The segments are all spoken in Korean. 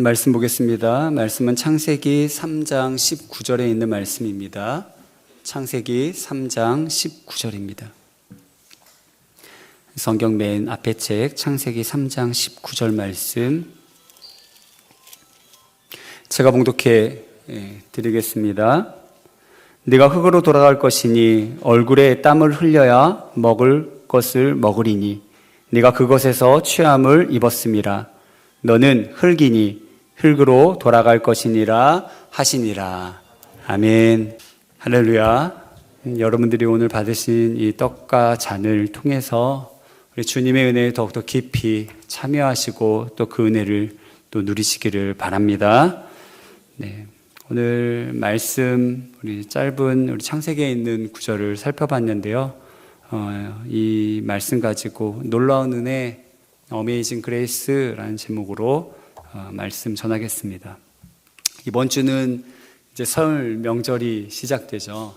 말씀 보겠습니다. 말씀은 창세기 3장 19절에 있는 말씀입니다. 창세기 3장 19절입니다. 성경 맨 앞에 책 창세기 3장 19절 말씀 제가 봉독해 드리겠습니다. 네가 흙으로 돌아갈 것이니 얼굴에 땀을 흘려야 먹을 것을 먹으리니 네가 그것에서 취함을 입었음이라. 너는 흙이니 흙으로 돌아갈 것이니라 하시니라. 아멘. 할렐루야. 여러분들이 오늘 받으신 이 떡과 잔을 통해서 우리 주님의 은혜에 더욱더 깊이 참여하시고 또 그 은혜를 또 누리시기를 바랍니다. 네. 오늘 말씀 우리 짧은 우리 창세기에 있는 구절을 살펴봤는데요. 이 말씀 가지고 놀라운 은혜 어메이징 그레이스라는 제목으로 말씀 전하겠습니다. 이번 주는 이제 설 명절이 시작되죠.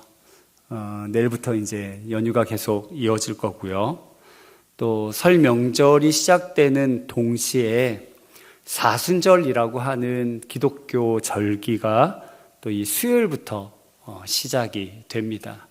내일부터 이제 연휴가 계속 이어질 거고요. 또 설 명절이 시작되는 동시에 사순절이라고 하는 기독교 절기가 또 이 수요일부터 시작이 됩니다.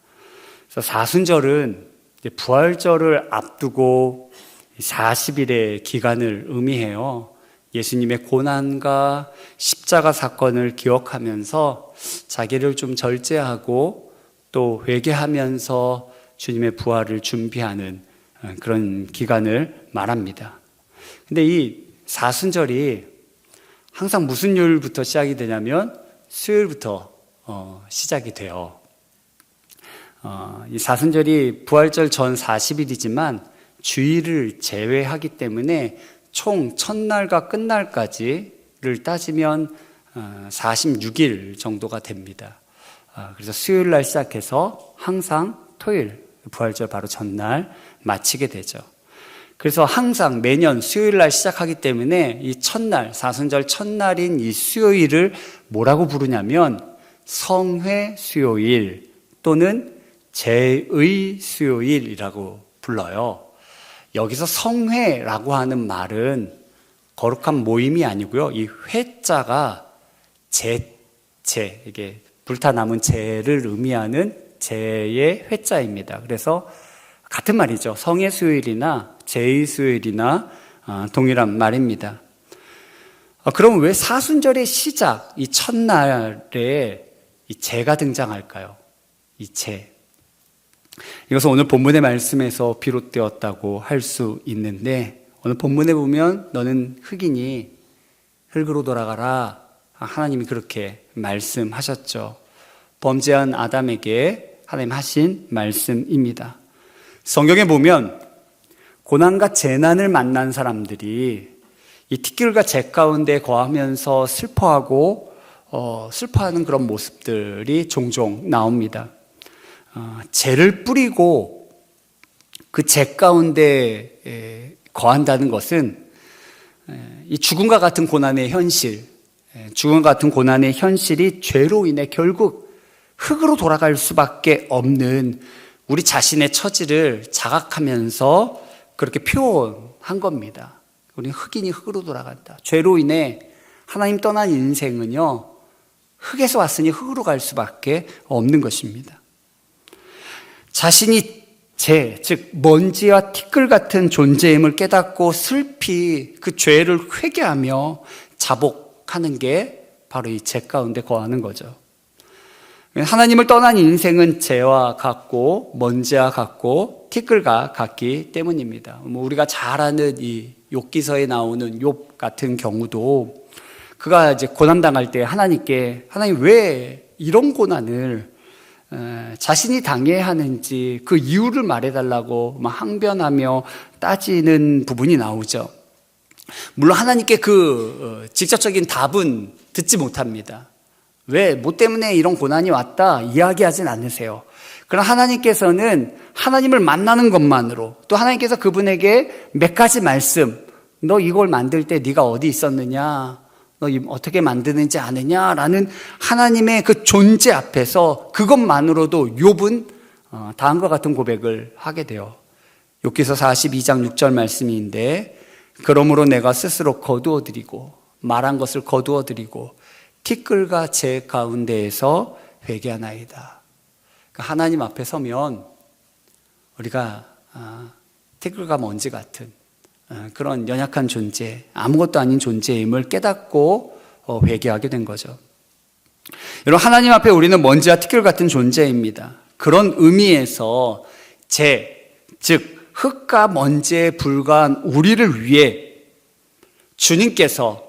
그래서 사순절은 이제 부활절을 앞두고 40일의 기간을 의미해요. 예수님의 고난과 십자가 사건을 기억하면서 자기를 좀 절제하고 또 회개하면서 주님의 부활을 준비하는 그런 기간을 말합니다. 근데 이 사순절이 항상 무슨 요일부터 시작이 되냐면 수요일부터 시작이 돼요. 이 사순절이 부활절 전 40일이지만 주일을 제외하기 때문에 총 첫날과 끝날까지를 따지면 46일 정도가 됩니다. 그래서 수요일 날 시작해서 항상 토요일, 부활절 바로 전날 마치게 되죠. 그래서 항상 매년 수요일 날 시작하기 때문에 이 첫날, 사순절 첫날인 이 수요일을 뭐라고 부르냐면 성회 수요일 또는 제의 수요일이라고 불러요. 여기서 성회라고 하는 말은 거룩한 모임이 아니고요. 이 회자가 이게 불타 남은 재를 의미하는 재의 회자입니다. 그래서 같은 말이죠. 성회 수요일이나 제의 수요일이나 동일한 말입니다. 그럼 왜 사순절의 시작, 이 첫날에 이 재가 등장할까요? 이 재. 이것은 오늘 본문의 말씀에서 비롯되었다고 할 수 있는데 오늘 본문에 보면 너는 흙이니 흙으로 돌아가라. 하나님이 그렇게 말씀하셨죠. 범죄한 아담에게 하나님 하신 말씀입니다. 성경에 보면 고난과 재난을 만난 사람들이 이 티끌과 재 가운데 거하면서 슬퍼하는 그런 모습들이 종종 나옵니다. 재를 뿌리고 그 재 가운데 거한다는 것은 이 죽음과 같은 고난의 현실, 죽음과 같은 고난의 현실이 죄로 인해 결국 흙으로 돌아갈 수밖에 없는 우리 자신의 처지를 자각하면서 그렇게 표현한 겁니다. 우리는 흙이니 흙으로 돌아간다. 죄로 인해 하나님 떠난 인생은요, 흙에서 왔으니 흙으로 갈 수밖에 없는 것입니다. 자신이 재, 즉 먼지와 티끌 같은 존재임을 깨닫고 슬피 그 죄를 회개하며 자복하는 게 바로 이 재 가운데 거하는 거죠. 하나님을 떠난 인생은 재와 같고 먼지와 같고 티끌과 같기 때문입니다. 우리가 잘 아는 이 욥기서에 나오는 욥 같은 경우도 그가 이제 고난당할 때 하나님께 하나님 왜 이런 고난을 자신이 당해야 하는지 그 이유를 말해달라고 막 항변하며 따지는 부분이 나오죠. 물론 하나님께 그 직접적인 답은 듣지 못합니다. 왜? 뭐 때문에 이런 고난이 왔다 이야기하진 않으세요. 그러나 하나님께서는 하나님을 만나는 것만으로 또 하나님께서 그분에게 몇 가지 말씀, 너 이걸 만들 때 네가 어디 있었느냐, 너 어떻게 만드는지 아느냐라는 하나님의 그 존재 앞에서 그것만으로도 욥은 다음과 같은 고백을 하게 돼요. 욥기서 42장 6절 말씀인데 그러므로 내가 스스로 거두어드리고 말한 것을 거두어드리고 티끌과 재 가운데에서 회개하나이다. 그러니까 하나님 앞에 서면 우리가 티끌과 먼지 같은 그런 연약한 존재, 아무것도 아닌 존재임을 깨닫고 회개하게 된 거죠. 여러분, 하나님 앞에 우리는 먼지와 티끌 같은 존재입니다. 그런 의미에서 즉 흙과 먼지에 불과한 우리를 위해 주님께서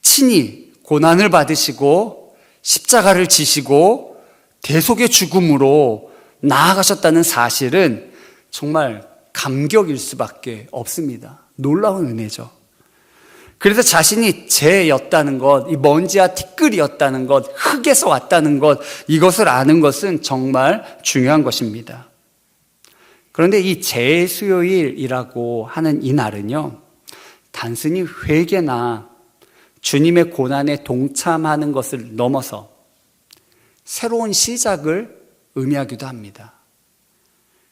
친히 고난을 받으시고 십자가를 지시고 대속의 죽음으로 나아가셨다는 사실은 정말 감격일 수밖에 없습니다. 놀라운 은혜죠. 그래서 자신이 재였다는 것, 이 먼지와 티끌이었다는 것, 흙에서 왔다는 것, 이것을 아는 것은 정말 중요한 것입니다. 그런데 이 재수요일이라고 하는 이 날은요, 단순히 회개나 주님의 고난에 동참하는 것을 넘어서 새로운 시작을 의미하기도 합니다.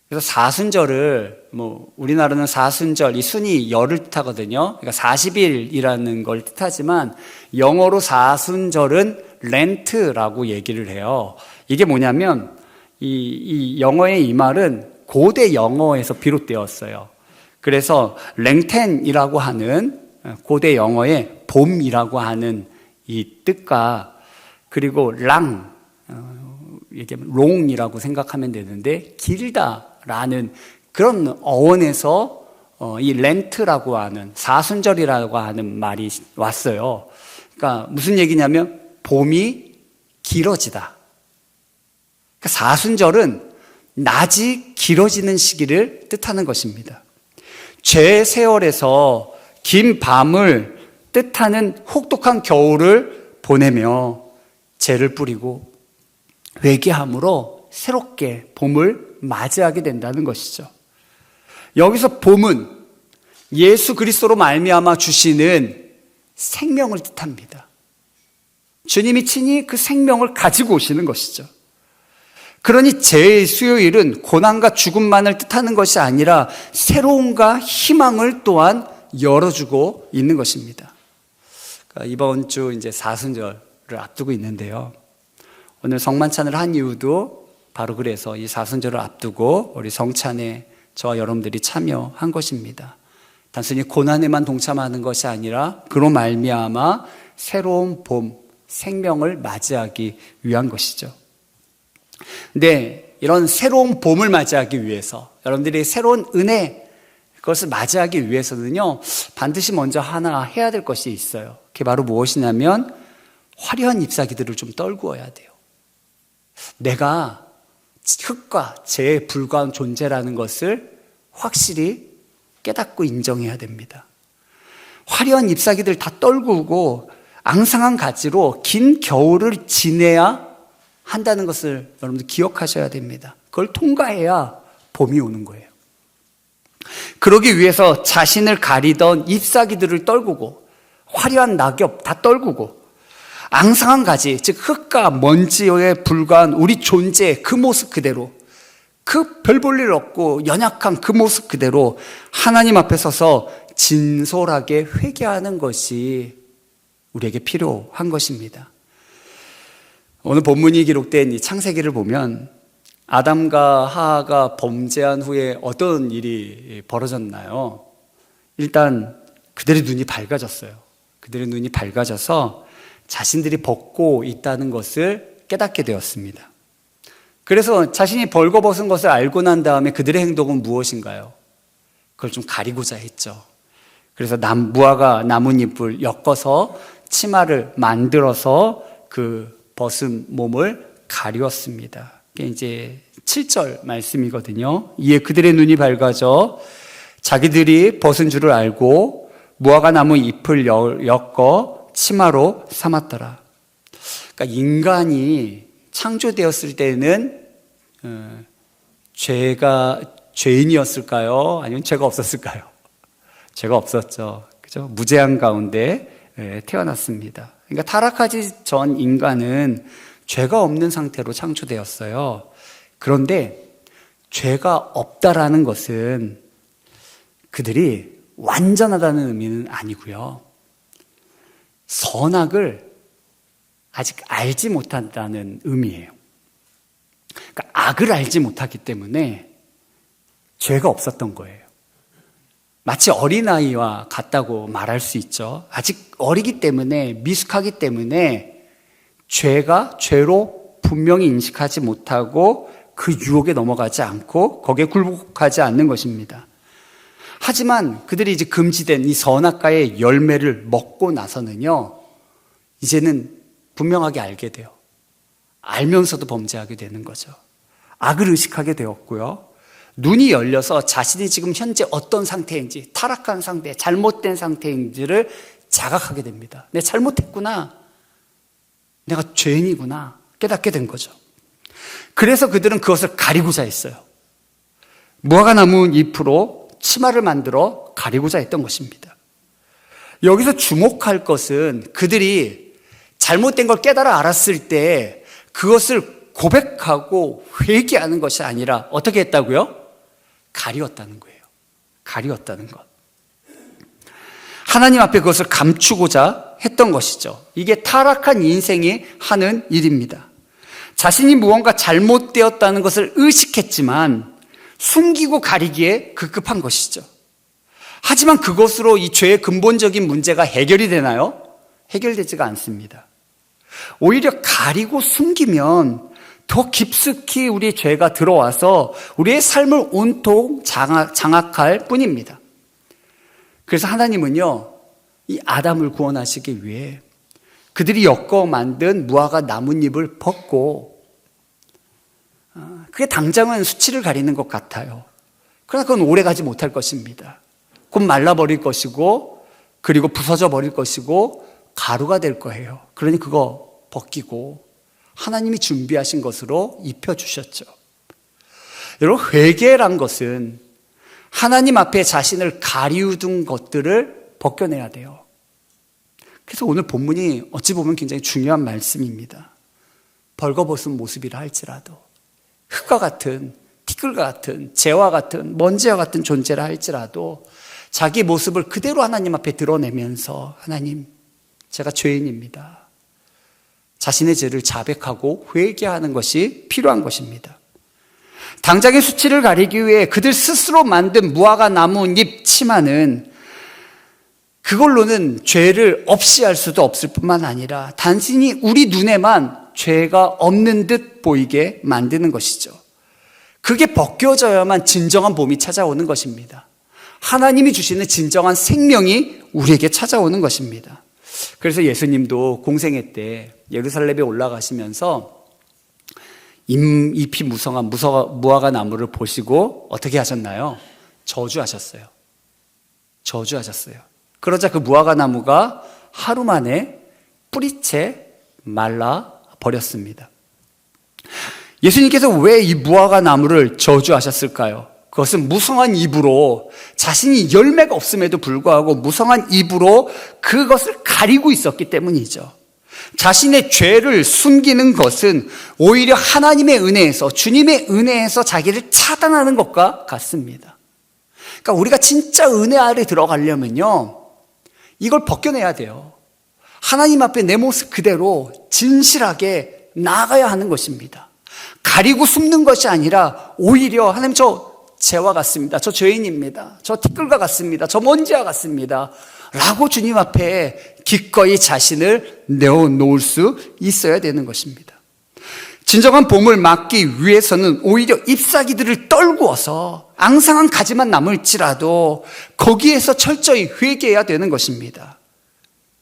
그래서 사순절을 우리나라는 사순절, 이 순이 열을 뜻하거든요. 그러니까 40일이라는 걸 뜻하지만 영어로 사순절은 렌트라고 얘기를 해요. 이게 뭐냐면 이 영어의 이 말은 고대 영어에서 비롯되었어요. 그래서 랭텐이라고 하는 고대 영어의 봄이라고 하는 이 뜻과 그리고 얘기하면 롱이라고 생각하면 되는데 길다라는 그런 어원에서 이 렌트라고 하는 사순절이라고 하는 말이 왔어요. 그러니까 무슨 얘기냐면 봄이 길어지다. 그러니까 사순절은 낮이 길어지는 시기를 뜻하는 것입니다. 죄 세월에서 긴 밤을 뜻하는 혹독한 겨울을 보내며 죄를 뿌리고 회개함으로 새롭게 봄을 맞이하게 된다는 것이죠. 여기서 봄은 예수 그리스도로 말미암아 주시는 생명을 뜻합니다. 주님이 친히 그 생명을 가지고 오시는 것이죠. 그러니 재수요일은 고난과 죽음만을 뜻하는 것이 아니라 새로움과 희망을 또한 열어주고 있는 것입니다. 그러니까 이번 주 이제 사순절을 앞두고 있는데요. 오늘 성만찬을 한 이유도 바로 그래서 이 사순절을 앞두고 우리 성찬에 저와 여러분들이 참여한 것입니다. 단순히 고난에만 동참하는 것이 아니라 그로 말미암아 새로운 봄, 생명을 맞이하기 위한 것이죠. 근데 이런 새로운 봄을 맞이하기 위해서 여러분들이 새로운 은혜, 그것을 맞이하기 위해서는요, 반드시 먼저 하나 해야 될 것이 있어요. 그게 바로 무엇이냐면 화려한 잎사귀들을 좀 떨구어야 돼요. 내가 흙과 재에 불과한 존재라는 것을 확실히 깨닫고 인정해야 됩니다. 화려한 잎사귀들 다 떨구고 앙상한 가지로 긴 겨울을 지내야 한다는 것을 여러분들 기억하셔야 됩니다. 그걸 통과해야 봄이 오는 거예요. 그러기 위해서 자신을 가리던 잎사귀들을 떨구고 화려한 낙엽 다 떨구고 앙상한 가지, 즉 흙과 먼지에 불과한 우리 존재의 그 모습 그대로, 그 별 볼 일 없고 연약한 그 모습 그대로 하나님 앞에 서서 진솔하게 회개하는 것이 우리에게 필요한 것입니다. 오늘 본문이 기록된 이 창세기를 보면 아담과 하하가 범죄한 후에 어떤 일이 벌어졌나요? 일단 그들의 눈이 밝아졌어요. 그들의 눈이 밝아져서 자신들이 벗고 있다는 것을 깨닫게 되었습니다. 그래서 자신이 벌거벗은 것을 알고 난 다음에 그들의 행동은 무엇인가요? 그걸 좀 가리고자 했죠. 그래서 무화과 나뭇잎을 엮어서 치마를 만들어서 그 벗은 몸을 가리웠습니다. 이게 이제 7절 말씀이거든요. 이에 그들의 눈이 밝아져 자기들이 벗은 줄을 알고 무화과 나무 잎을 엮어 치마로 삼았더라. 그러니까 인간이 창조되었을 때는 죄인이었을까요? 아니면 죄가 없었을까요? 죄가 없었죠. 그죠? 무죄한 가운데 태어났습니다. 그러니까 타락하기 전 인간은 죄가 없는 상태로 창조되었어요. 그런데 죄가 없다라는 것은 그들이 완전하다는 의미는 아니고요. 선악을 아직 알지 못한다는 의미예요. 그러니까 악을 알지 못하기 때문에 죄가 없었던 거예요. 마치 어린아이와 같다고 말할 수 있죠. 아직 어리기 때문에, 미숙하기 때문에 죄가 죄로 분명히 인식하지 못하고 그 유혹에 넘어가지 않고 거기에 굴복하지 않는 것입니다. 하지만 그들이 이제 금지된 이 선악과의 열매를 먹고 나서는요, 이제는 분명하게 알게 돼요. 알면서도 범죄하게 되는 거죠. 악을 의식하게 되었고요. 눈이 열려서 자신이 지금 현재 어떤 상태인지, 타락한 상태, 잘못된 상태인지를 자각하게 됩니다. 내가 잘못했구나. 내가 죄인이구나. 깨닫게 된 거죠. 그래서 그들은 그것을 가리고자 했어요. 무화과 나무 잎으로 치마를 만들어 가리고자 했던 것입니다. 여기서 주목할 것은 그들이 잘못된 걸 깨달아 알았을 때 그것을 고백하고 회개하는 것이 아니라 어떻게 했다고요? 가리웠다는 거예요. 가리웠다는 것. 하나님 앞에 그것을 감추고자 했던 것이죠. 이게 타락한 인생이 하는 일입니다. 자신이 무언가 잘못되었다는 것을 의식했지만 숨기고 가리기에 급급한 것이죠. 하지만 그것으로 이 죄의 근본적인 문제가 해결이 되나요? 해결되지가 않습니다. 오히려 가리고 숨기면 더 깊숙이 우리의 죄가 들어와서 우리의 삶을 온통 장악할 뿐입니다. 그래서 하나님은요, 이 아담을 구원하시기 위해 그들이 엮어 만든 무화과 나뭇잎을 벗고, 그게 당장은 수치를 가리는 것 같아요. 그러나 그건 오래가지 못할 것입니다. 곧 말라버릴 것이고, 그리고 부서져 버릴 것이고, 가루가 될 거예요. 그러니 그거 벗기고 하나님이 준비하신 것으로 입혀주셨죠. 여러분, 회개란 것은 하나님 앞에 자신을 가리우던 것들을 벗겨내야 돼요. 그래서 오늘 본문이 어찌 보면 굉장히 중요한 말씀입니다. 벌거벗은 모습이라 할지라도, 흙과 같은, 티끌과 같은, 재와 같은, 먼지와 같은 존재라 할지라도 자기 모습을 그대로 하나님 앞에 드러내면서, 하나님, 제가 죄인입니다. 자신의 죄를 자백하고 회개하는 것이 필요한 것입니다. 당장의 수치를 가리기 위해 그들 스스로 만든 무화과 나뭇잎 치마는 그걸로는 죄를 없이 할 수도 없을 뿐만 아니라 단순히 우리 눈에만 죄가 없는 듯 보이게 만드는 것이죠. 그게 벗겨져야만 진정한 봄이 찾아오는 것입니다. 하나님이 주시는 진정한 생명이 우리에게 찾아오는 것입니다. 그래서 예수님도 공생애 때 예루살렘에 올라가시면서 잎이 무성한 무화과 나무를 보시고 어떻게 하셨나요? 저주하셨어요. 저주하셨어요. 그러자 그 무화과 나무가 하루 만에 뿌리채 말라 버렸습니다. 예수님께서 왜 이 무화과 나무를 저주하셨을까요? 그것은 무성한 잎으로, 자신이 열매가 없음에도 불구하고 무성한 잎으로 그것을 가리고 있었기 때문이죠. 자신의 죄를 숨기는 것은 오히려 하나님의 은혜에서, 주님의 은혜에서 자기를 차단하는 것과 같습니다. 그러니까 우리가 진짜 은혜 아래 들어가려면요, 이걸 벗겨내야 돼요. 하나님 앞에 내 모습 그대로 진실하게 나아가야 하는 것입니다. 가리고 숨는 것이 아니라 오히려 하나님, 저 죄와 같습니다. 저 죄인입니다. 저 티끌과 같습니다. 저 먼지와 같습니다. 라고 주님 앞에 기꺼이 자신을 내어놓을 수 있어야 되는 것입니다. 진정한 봄을 맞기 위해서는 오히려 잎사귀들을 떨구어서 앙상한 가지만 남을지라도 거기에서 철저히 회개해야 되는 것입니다.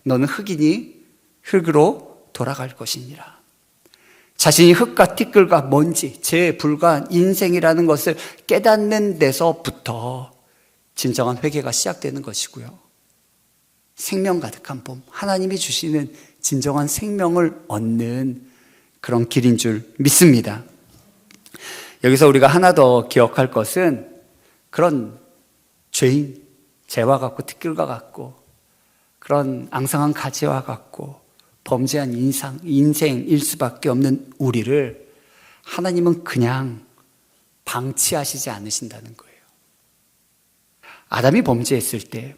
너는 흙이니 흙으로 돌아갈 것이니라. 자신이 흙과 티끌과 먼지, 죄에 불과한 인생이라는 것을 깨닫는 데서부터 진정한 회개가 시작되는 것이고요. 생명 가득한 봄, 하나님이 주시는 진정한 생명을 얻는 그런 길인 줄 믿습니다. 여기서 우리가 하나 더 기억할 것은 그런 죄인, 죄와 같고 티끌과 같고 그런 앙상한 가지와 같고 범죄한 인생일 수밖에 없는 우리를 하나님은 그냥 방치하시지 않으신다는 거예요. 아담이 범죄했을 때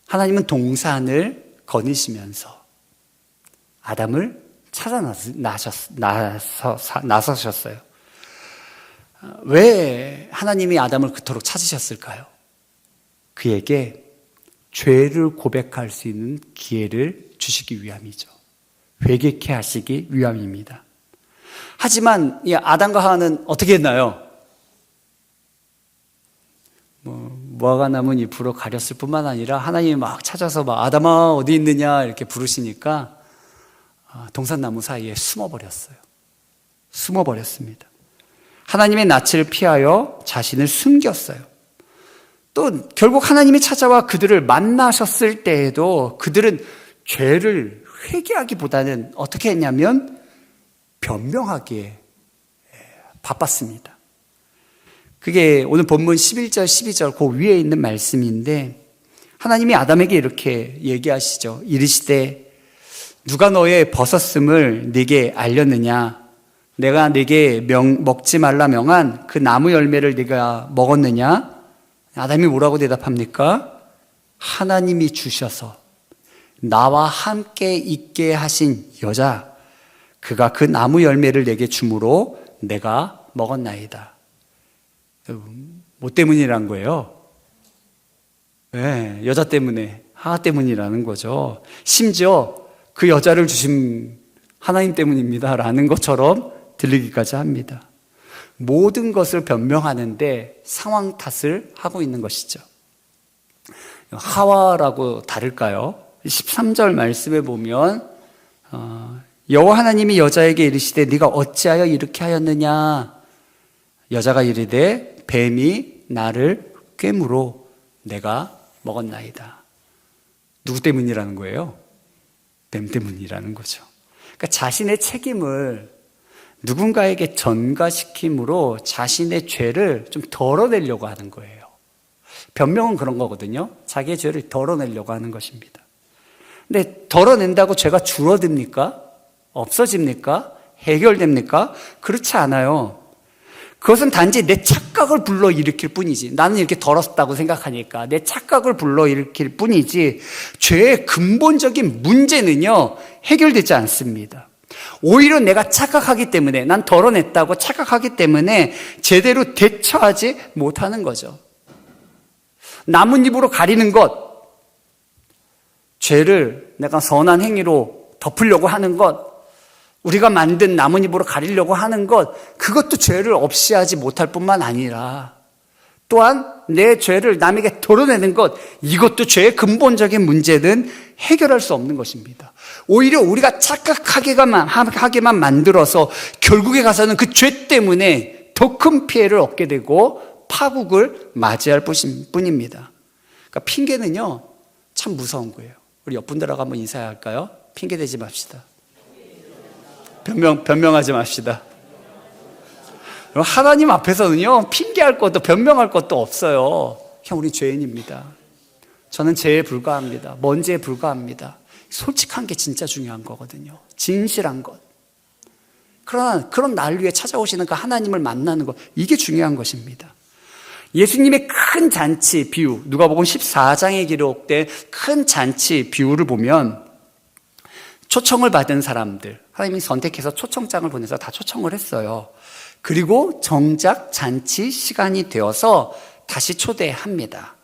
하나님은 동산을 거니시면서 아담을 찾아 나서셨어요. 왜 하나님이 아담을 그토록 찾으셨을까요? 그에게 죄를 고백할 수 있는 기회를 주시기 위함이죠. 회개케 하시기 위함입니다. 하지만 이 아담과 하와는 어떻게 했나요? 무화과 나무 잎으로 가렸을 뿐만 아니라 하나님이 막 찾아서 막 아담아 어디 있느냐 이렇게 부르시니까 동산나무 사이에 숨어버렸습니다. 하나님의 낯을 피하여 자신을 숨겼어요. 또 결국 하나님이 찾아와 그들을 만나셨을 때에도 그들은 죄를 회개하기보다는 어떻게 했냐면 변명하기에 바빴습니다. 그게 오늘 본문 11절, 12절 그 위에 있는 말씀인데 하나님이 아담에게 이렇게 얘기하시죠. 이르시되 누가 너의 벗었음을 네게 알렸느냐? 내가 네게 먹지 말라 명한 그 나무 열매를 네가 먹었느냐? 아담이 뭐라고 대답합니까? 하나님이 주셔서 나와 함께 있게 하신 여자, 그가 그 나무 열매를 내게 주므로 내가 먹었나이다. 뭐 때문이란 거예요? 네, 여자 때문에, 하하 때문이라는 거죠. 심지어 그 여자를 주신 하나님 때문입니다 라는 것처럼 들리기까지 합니다. 모든 것을 변명하는데 상황 탓을 하고 있는 것이죠. 하와라고 다를까요? 13절 말씀에 보면 여호와 하나님이 여자에게 이르시되 네가 어찌하여 이렇게 하였느냐? 여자가 이르되 뱀이 나를 꿰므로 내가 먹었나이다. 누구 때문이라는 거예요? 뱀 때문이라는 거죠. 그러니까 자신의 책임을 누군가에게 전가시킴으로 자신의 죄를 좀 덜어내려고 하는 거예요. 변명은 그런 거거든요. 자기의 죄를 덜어내려고 하는 것입니다. 근데 덜어낸다고 죄가 줄어듭니까? 없어집니까? 해결됩니까? 그렇지 않아요. 그것은 단지 내 착각을 불러일으킬 뿐이지. 나는 이렇게 덜었다고 생각하니까 내 착각을 불러일으킬 뿐이지 죄의 근본적인 문제는요 해결되지 않습니다. 오히려 내가 착각하기 때문에, 난 덜어냈다고 착각하기 때문에 제대로 대처하지 못하는 거죠. 나뭇잎으로 가리는 것, 죄를 내가 선한 행위로 덮으려고 하는 것, 우리가 만든 나뭇잎으로 가리려고 하는 것, 그것도 죄를 없이 하지 못할 뿐만 아니라 또한 내 죄를 남에게 덜어내는 것, 이것도 죄의 근본적인 문제는 해결할 수 없는 것입니다. 오히려 우리가 착각하게만 만들어서 결국에 가서는 그 죄 때문에 더 큰 피해를 얻게 되고 파국을 맞이할 뿐입니다. 그러니까 핑계는요 참 무서운 거예요. 우리 옆분들하고 한번 인사해야 할까요? 핑계 대지 맙시다. 변명하지 맙시다. 하나님 앞에서는요 핑계할 것도 변명할 것도 없어요. 그냥 우리 죄인입니다. 저는 죄에 불과합니다. 먼지에 불과합니다. 솔직한 게 진짜 중요한 거거든요. 진실한 것. 그러나 그런 날 위해 찾아오시는 그 하나님을 만나는 것, 이게 중요한 것입니다. 예수님의 큰 잔치 비유, 누가복음 14장에 기록된 큰 잔치 비유를 보면 초청을 받은 사람들, 하나님이 선택해서 초청장을 보내서 다 초청을 했어요. 그리고 정작 잔치 시간이 되어서 다시 초대합니다.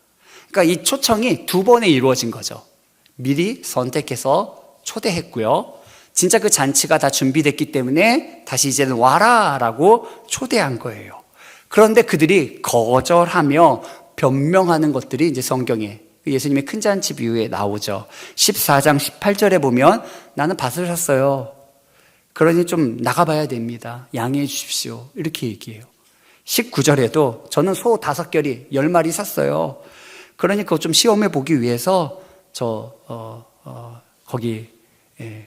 그러니까 이 초청이 두 번에 이루어진 거죠. 미리 선택해서 초대했고요. 진짜 그 잔치가 다 준비됐기 때문에 다시 이제는 와라 라고 초대한 거예요. 그런데 그들이 거절하며 변명하는 것들이 이제 성경에 예수님의 큰 잔치 비유에 나오죠. 14장 18절에 보면 나는 밭을 샀어요. 그러니 좀 나가봐야 됩니다. 양해해 주십시오. 이렇게 얘기해요. 19절에도 저는 소 5결이 10마리 샀어요. 그러니 그거 좀 시험해 보기 위해서 거기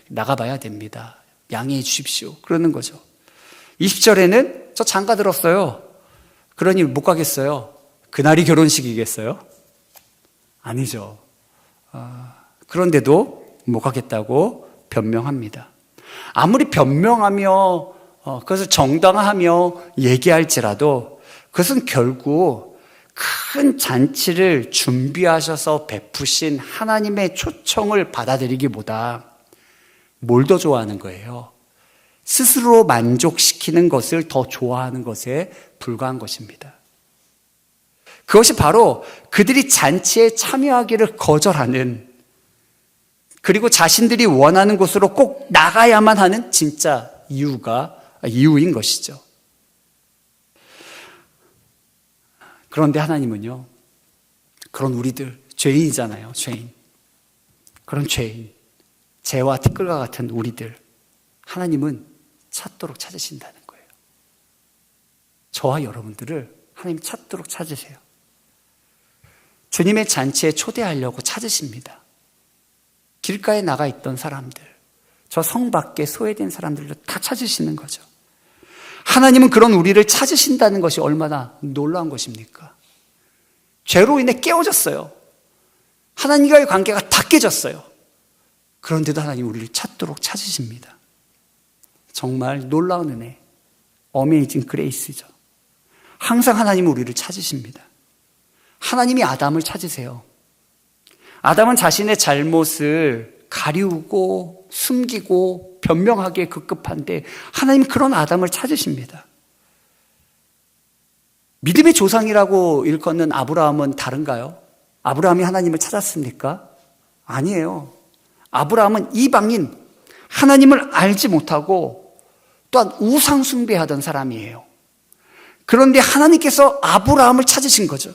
나가봐야 됩니다. 양해해 주십시오. 그러는 거죠. 20절에는 저 장가 들었어요. 그러니 못 가겠어요. 그날이 결혼식이겠어요? 아니죠. 그런데도 못 가겠다고 변명합니다. 아무리 변명하며 그것을 정당화하며 얘기할지라도 그것은 결국 큰 잔치를 준비하셔서 베푸신 하나님의 초청을 받아들이기보다 뭘 더 좋아하는 거예요? 스스로 만족시키는 것을 더 좋아하는 것에 불과한 것입니다. 그것이 바로 그들이 잔치에 참여하기를 거절하는, 그리고 자신들이 원하는 곳으로 꼭 나가야만 하는 진짜 이유인 것이죠. 그런데 하나님은요, 그런 우리들, 죄인이잖아요, 죄인. 그런 죄인, 재와 티끌과 같은 우리들, 하나님은 찾도록 찾으신다는 거예요. 저와 여러분들을 하나님 찾도록 찾으세요. 주님의 잔치에 초대하려고 찾으십니다. 길가에 나가 있던 사람들, 저 성 밖에 소외된 사람들도 다 찾으시는 거죠. 하나님은 그런 우리를 찾으신다는 것이 얼마나 놀라운 것입니까? 죄로 인해 깨어졌어요. 하나님과의 관계가 다 깨졌어요. 그런데도 하나님 우리를 찾도록 찾으십니다. 정말 놀라운 은혜, 어메이징 그레이스죠. 항상 하나님은 우리를 찾으십니다. 하나님이 아담을 찾으세요. 아담은 자신의 잘못을 가리우고 숨기고 변명하기에 급급한데 하나님은 그런 아담을 찾으십니다. 믿음의 조상이라고 일컫는 아브라함은 다른가요? 아브라함이 하나님을 찾았습니까? 아니에요. 아브라함은 이방인, 하나님을 알지 못하고 또한 우상 숭배하던 사람이에요. 그런데 하나님께서 아브라함을 찾으신 거죠.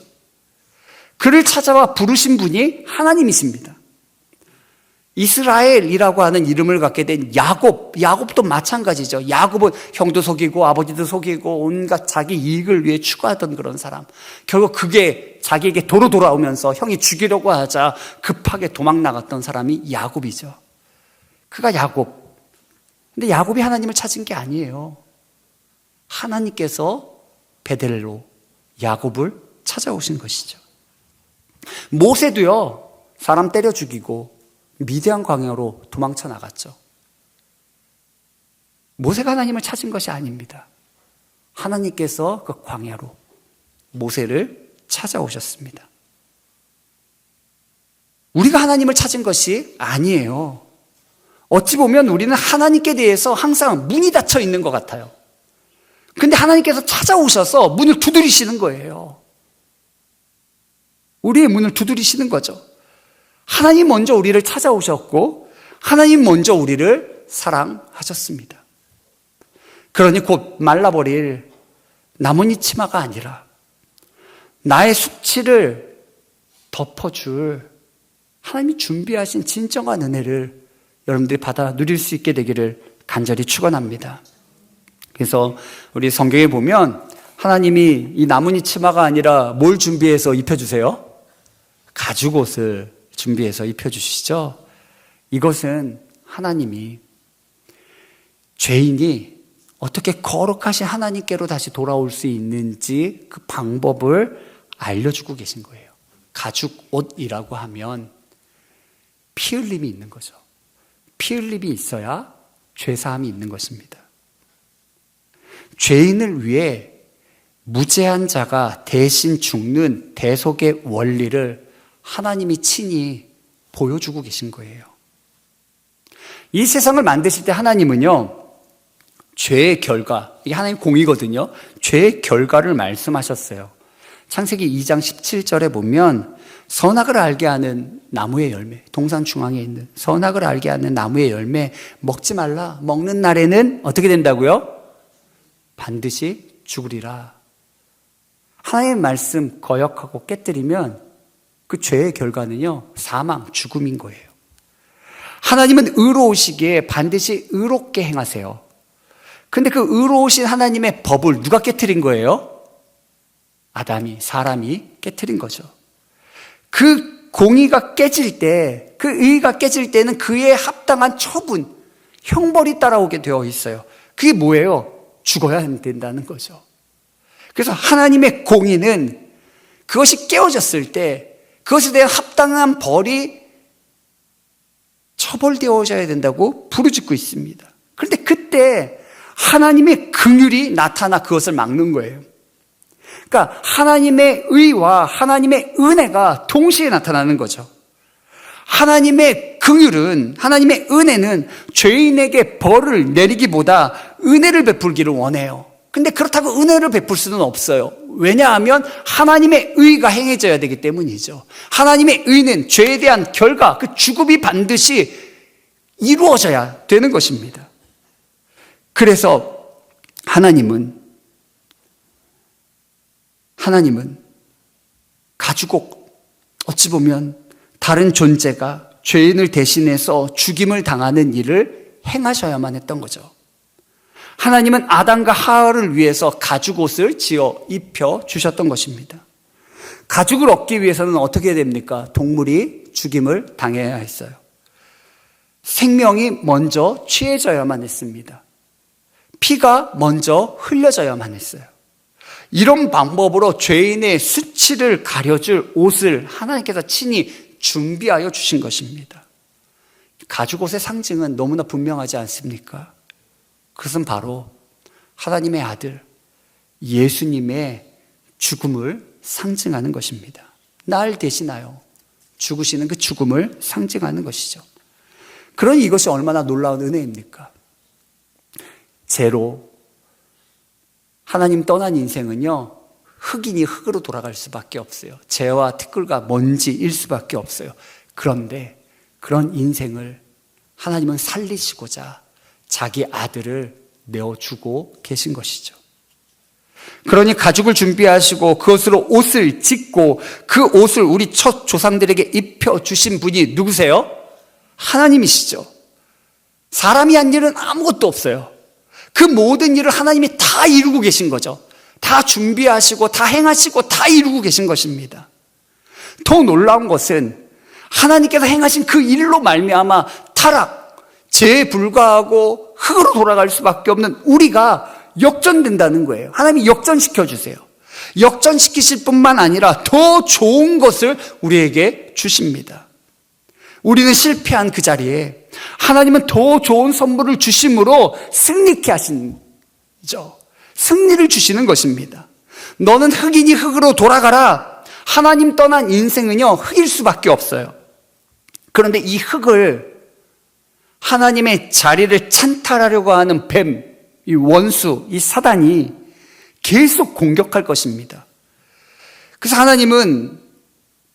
그를 찾아와 부르신 분이 하나님이십니다. 이스라엘이라고 하는 이름을 갖게 된 야곱도 마찬가지죠. 야곱은 형도 속이고 아버지도 속이고 온갖 자기 이익을 위해 추구하던 그런 사람. 결국 그게 자기에게 도로 돌아오면서 형이 죽이려고 하자 급하게 도망 나갔던 사람이 야곱이죠. 그가 야곱. 근데 야곱이 하나님을 찾은 게 아니에요. 하나님께서 베델로 야곱을 찾아오신 것이죠. 모세도요, 사람 때려 죽이고 미디안 광야로 도망쳐 나갔죠. 모세가 하나님을 찾은 것이 아닙니다. 하나님께서 그 광야로 모세를 찾아오셨습니다. 우리가 하나님을 찾은 것이 아니에요. 어찌 보면 우리는 하나님께 대해서 항상 문이 닫혀 있는 것 같아요. 근데 하나님께서 찾아오셔서 문을 두드리시는 거예요. 우리의 문을 두드리시는 거죠. 하나님 먼저 우리를 찾아오셨고 하나님 먼저 우리를 사랑하셨습니다. 그러니 곧 말라버릴 나뭇잎 치마가 아니라 나의 숙취를 덮어줄 하나님이 준비하신 진정한 은혜를 여러분들이 받아 누릴 수 있게 되기를 간절히 축원합니다. 그래서 우리 성경에 보면 하나님이 이 나뭇잎 치마가 아니라 뭘 준비해서 입혀주세요? 가죽옷을 준비해서 입혀주시죠. 이것은 하나님이 죄인이 어떻게 거룩하신 하나님께로 다시 돌아올 수 있는지 그 방법을 알려주고 계신 거예요. 가죽옷이라고 하면 피 흘림이 있는 거죠. 피 흘림이 있어야 죄사함이 있는 것입니다. 죄인을 위해 무죄한 자가 대신 죽는 대속의 원리를 하나님이 친히 보여주고 계신 거예요. 이 세상을 만드실 때 하나님은요, 죄의 결과, 이게 하나님 공이거든요. 죄의 결과를 말씀하셨어요. 창세기 2장 17절에 보면 선악을 알게 하는 나무의 열매, 동산 중앙에 있는 선악을 알게 하는 나무의 열매 먹지 말라. 먹는 날에는 어떻게 된다고요? 반드시 죽으리라. 하나님의 말씀 거역하고 깨뜨리면 그 죄의 결과는요, 사망, 죽음인 거예요. 하나님은 의로우시기에 반드시 의롭게 행하세요. 근데 그 의로우신 하나님의 법을 누가 깨뜨린 거예요? 사람이 깨뜨린 거죠. 그 공의가 깨질 때, 그 의의가 깨질 때는 그에 합당한 처분, 형벌이 따라오게 되어 있어요. 그게 뭐예요? 죽어야 된다는 거죠. 그래서 하나님의 공의는 그것이 깨어졌을 때 그것에 대한 합당한 벌이 처벌되어져야 된다고 부르짖고 있습니다. 그런데 그때 하나님의 긍휼이 나타나 그것을 막는 거예요. 그러니까 하나님의 의와 하나님의 은혜가 동시에 나타나는 거죠. 하나님의 긍휼은, 하나님의 은혜는 죄인에게 벌을 내리기보다 은혜를 베풀기를 원해요. 근데 그렇다고 은혜를 베풀 수는 없어요. 왜냐하면 하나님의 의가 행해져야 되기 때문이죠. 하나님의 의는 죄에 대한 결과, 그 죽음이 반드시 이루어져야 되는 것입니다. 그래서 하나님은 가죽옥, 어찌 보면 다른 존재가 죄인을 대신해서 죽임을 당하는 일을 행하셔야만 했던 거죠. 하나님은 아담과 하와를 위해서 가죽옷을 지어 입혀 주셨던 것입니다. 가죽을 얻기 위해서는 어떻게 됩니까? 동물이 죽임을 당해야 했어요. 생명이 먼저 취해져야만 했습니다. 피가 먼저 흘려져야만 했어요. 이런 방법으로 죄인의 수치를 가려줄 옷을 하나님께서 친히 준비하여 주신 것입니다. 가죽옷의 상징은 너무나 분명하지 않습니까? 그것은 바로 하나님의 아들 예수님의 죽음을 상징하는 것입니다. 날 대신하여 죽으시는 그 죽음을 상징하는 것이죠. 그러니 이것이 얼마나 놀라운 은혜입니까? 죄로 하나님 떠난 인생은요, 흑인이 흑으로 돌아갈 수밖에 없어요. 죄와 티끌과 먼지일 수밖에 없어요. 그런데 그런 인생을 하나님은 살리시고자 자기 아들을 내어주고 계신 것이죠. 그러니 가죽을 준비하시고 그것으로 옷을 짓고 그 옷을 우리 첫 조상들에게 입혀주신 분이 누구세요? 하나님이시죠. 사람이 한 일은 아무것도 없어요. 그 모든 일을 하나님이 다 이루고 계신 거죠. 다 준비하시고 다 행하시고 다 이루고 계신 것입니다. 더 놀라운 것은 하나님께서 행하신 그 일로 말미암아 타락, 죄에 불과하고 흙으로 돌아갈 수밖에 없는 우리가 역전된다는 거예요. 하나님이 역전시켜 주세요. 역전시키실 뿐만 아니라 더 좋은 것을 우리에게 주십니다. 우리는 실패한 그 자리에 하나님은 더 좋은 선물을 주심으로 승리케 하시죠. 승리를 주시는 것입니다. 너는 흑인이 흑으로 돌아가라. 하나님 떠난 인생은요, 흑일 수밖에 없어요. 그런데 이 흑을 하나님의 자리를 찬탈하려고 하는 뱀, 이 원수, 이 사단이 계속 공격할 것입니다. 그래서 하나님은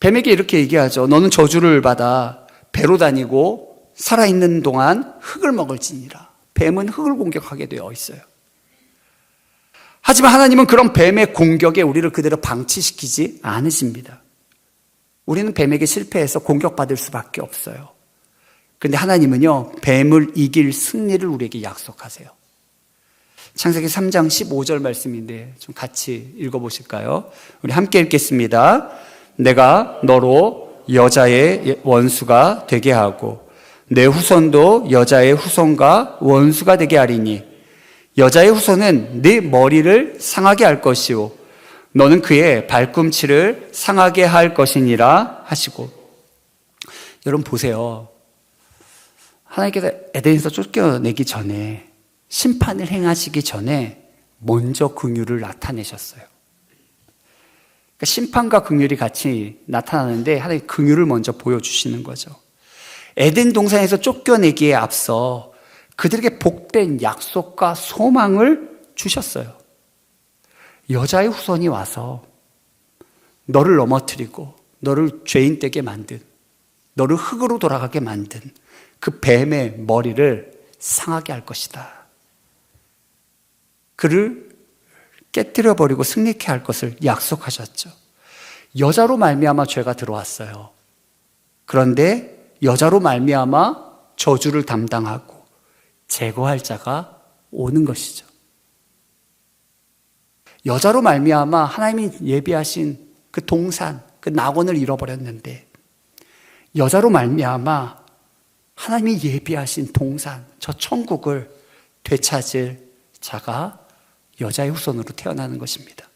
뱀에게 이렇게 얘기하죠. 너는 저주를 받아 배로 다니고 살아있는 동안 흙을 먹을지니라. 뱀은 흙을 공격하게 되어 있어요. 하지만 하나님은 그런 뱀의 공격에 우리를 그대로 방치시키지 않으십니다. 우리는 뱀에게 실패해서 공격받을 수밖에 없어요. 그런데 하나님은요, 뱀을 이길 승리를 우리에게 약속하세요. 창세기 3장 15절 말씀인데 좀 같이 읽어보실까요? 우리 함께 읽겠습니다. 내가 너로 여자의 원수가 되게 하고 내 후손도 여자의 후손과 원수가 되게 하리니 여자의 후손은 네 머리를 상하게 할 것이요 너는 그의 발꿈치를 상하게 할 것이니라 하시고. 여러분 보세요. 하나님께서 에덴에서 쫓겨내기 전에, 심판을 행하시기 전에 먼저 긍휼을 나타내셨어요. 그러니까 심판과 긍휼이 같이 나타나는데 하나님 긍휼을 먼저 보여주시는 거죠. 에덴 동산에서 쫓겨내기에 앞서 그들에게 복된 약속과 소망을 주셨어요. 여자의 후손이 와서 너를 넘어뜨리고 너를 죄인 되게 만든, 너를 흙으로 돌아가게 만든 그 뱀의 머리를 상하게 할 것이다. 그를 깨뜨려버리고 승리케 할 것을 약속하셨죠. 여자로 말미암아 죄가 들어왔어요. 그런데 여자로 말미암아 저주를 담당하고 제거할 자가 오는 것이죠. 여자로 말미암아 하나님이 예비하신 그 동산, 그 낙원을 잃어버렸는데 여자로 말미암아 하나님이 예비하신 동산, 저 천국을 되찾을 자가 여자의 후손으로 태어나는 것입니다.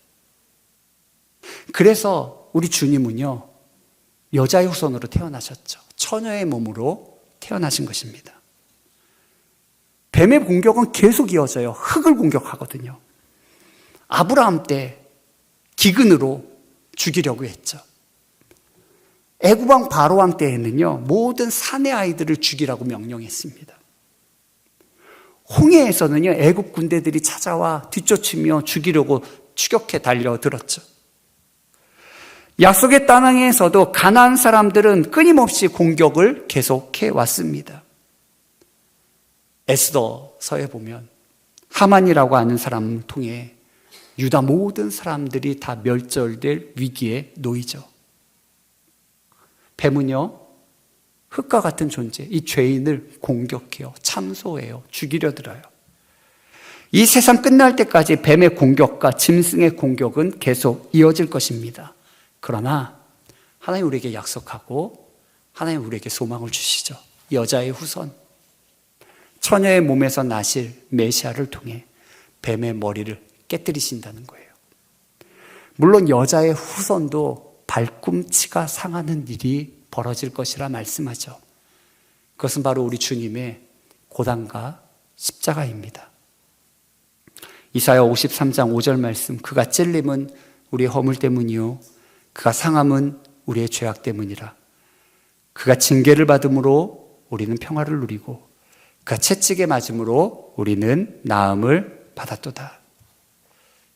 그래서 우리 주님은요, 여자의 후손으로 태어나셨죠. 처녀의 몸으로 태어나신 것입니다. 뱀의 공격은 계속 이어져요. 흙을 공격하거든요. 아브라함 때 기근으로 죽이려고 했죠. 애굽왕 바로왕 때에는요, 모든 사내 아이들을 죽이라고 명령했습니다. 홍해에서는요, 애굽 군대들이 찾아와 뒤쫓으며 죽이려고 추격해 달려들었죠. 약속의 땅에서도 가나안 사람들은 끊임없이 공격을 계속해 왔습니다. 에스더서에 보면 하만이라고 하는 사람을 통해 유다 모든 사람들이 다 멸절될 위기에 놓이죠. 뱀은요, 흙과 같은 존재, 이 죄인을 공격해요, 참소해요, 죽이려 들어요. 이 세상 끝날 때까지 뱀의 공격과 짐승의 공격은 계속 이어질 것입니다. 그러나 하나님 우리에게 약속하고 하나님 우리에게 소망을 주시죠. 여자의 후손, 처녀의 몸에서 나실 메시아를 통해 뱀의 머리를 깨뜨리신다는 거예요. 물론 여자의 후손도 발꿈치가 상하는 일이 벌어질 것이라 말씀하죠. 그것은 바로 우리 주님의 고난과 십자가입니다. 이사야 53장 5절 말씀, 그가 찔림은 우리의 허물 때문이요 그가 상함은 우리의 죄악 때문이라. 그가 징계를 받음으로 우리는 평화를 누리고 그가 채찍에 맞음으로 우리는 나음을 받았도다.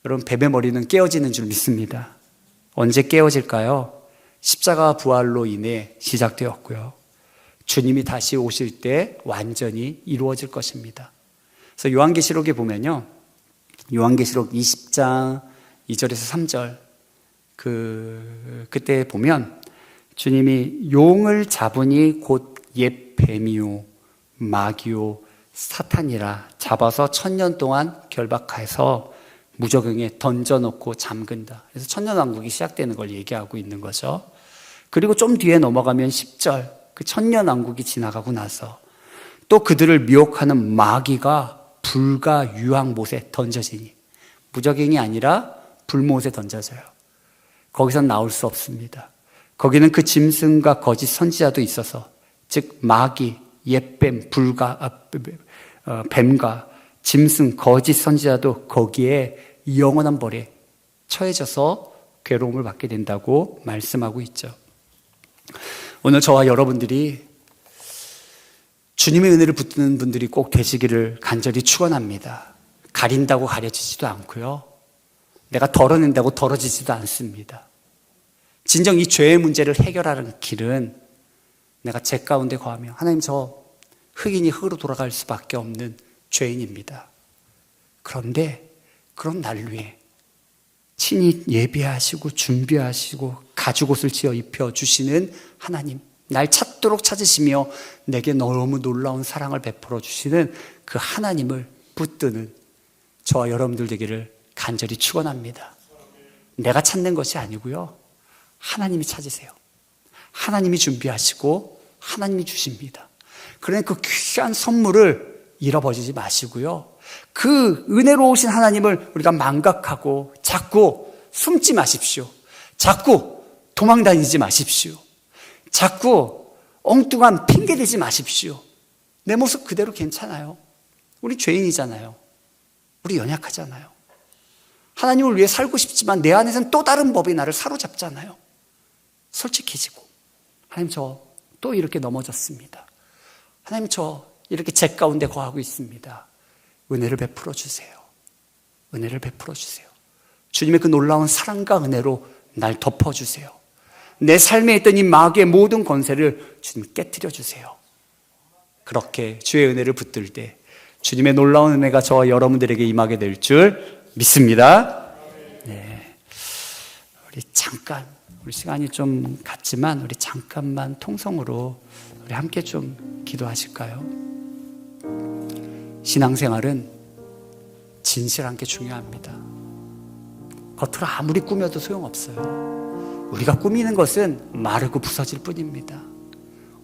여러분, 뱀의 머리는 깨어지는 줄 믿습니다. 언제 깨어질까요? 십자가 부활로 인해 시작되었고요, 주님이 다시 오실 때 완전히 이루어질 것입니다. 그래서 요한계시록에 보면요, 요한계시록 20장 2절에서 3절 그때 보면 주님이 용을 잡으니 곧 옛 뱀이요 마귀요 사탄이라 잡아서 1000년 동안 결박해서 무저갱에 던져놓고 잠근다. 그래서 천년왕국이 시작되는 걸 얘기하고 있는 거죠. 그리고 좀 뒤에 넘어가면 10절, 그 천년왕국이 지나가고 나서 또 그들을 미혹하는 마귀가 불과 유황못에 던져지니, 무저갱이 아니라 불못에 던져져요. 거기선 나올 수 없습니다. 거기는 그 짐승과 거짓 선지자도 있어서, 즉 마귀, 옛뱀, 뱀과 짐승, 거짓 선지자도 거기에 영원한 벌에 처해져서 괴로움을 받게 된다고 말씀하고 있죠. 오늘 저와 여러분들이 주님의 은혜를 붙드는 분들이 꼭 되시기를 간절히 축원합니다. 가린다고 가려지지도 않고요, 내가 덜어낸다고 덜어지지도 않습니다. 진정 이 죄의 문제를 해결하는 길은 내가 죄 가운데 거하며, 하나님 저 흑인이 흑으로 돌아갈 수밖에 없는 죄인입니다. 그런데 그런 날 위해 친히 예비하시고 준비하시고 가죽옷을 지어 입혀주시는 하나님, 날 찾도록 찾으시며 내게 너무 놀라운 사랑을 베풀어 주시는 그 하나님을 붙드는 저와 여러분들 되기를 간절히 축원합니다. 내가 찾는 것이 아니고요, 하나님이 찾으세요. 하나님이 준비하시고 하나님이 주십니다. 그러니까 그 귀한 선물을 잃어버리지 마시고요, 그 은혜로우신 하나님을 우리가 망각하고 자꾸 숨지 마십시오. 자꾸 도망다니지 마십시오. 자꾸 엉뚱한 핑계대지 마십시오. 내 모습 그대로 괜찮아요. 우리 죄인이잖아요. 우리 연약하잖아요. 하나님을 위해 살고 싶지만 내 안에서는 또 다른 법이 나를 사로잡잖아요. 솔직해지고, 하나님 저 또 이렇게 넘어졌습니다. 하나님 저 이렇게 죄 가운데 거하고 있습니다. 은혜를 베풀어 주세요. 은혜를 베풀어 주세요. 주님의 그 놀라운 사랑과 은혜로 날 덮어주세요. 내 삶에 있던 이 마귀의 모든 권세를 주님 깨트려 주세요. 그렇게 주의 은혜를 붙들 때 주님의 놀라운 은혜가 저와 여러분들에게 임하게 될 줄 믿습니다. 네. 우리 시간이 좀 갔지만 우리 잠깐만 통성으로 우리 함께 좀 기도하실까요? 신앙생활은 진실한 게 중요합니다. 겉으로 아무리 꾸며도 소용없어요. 우리가 꾸미는 것은 마르고 부서질 뿐입니다.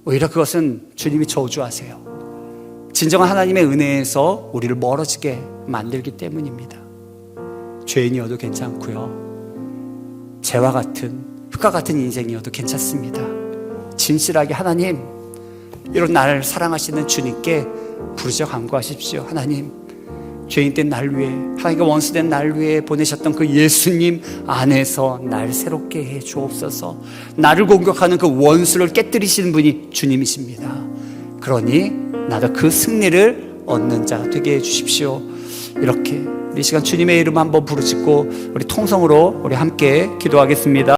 오히려 그것은 주님이 저주하세요. 진정한 하나님의 은혜에서 우리를 멀어지게 만들기 때문입니다. 죄인이어도 괜찮고요, 죄와 같은 흙과 같은 인생이어도 괜찮습니다. 진실하게 하나님, 이런 나를 사랑하시는 주님께 부르짖어 간구하십시오. 하나님, 죄인된 날 위해, 하나님과 원수된 날 위해 보내셨던 그 예수님 안에서 날 새롭게 해 주옵소서. 나를 공격하는 그 원수를 깨뜨리시는 분이 주님이십니다. 그러니 나도 그 승리를 얻는 자 되게 해 주십시오. 이렇게 이 시간 주님의 이름 한번 부르짖고 우리 통성으로 우리 함께 기도하겠습니다.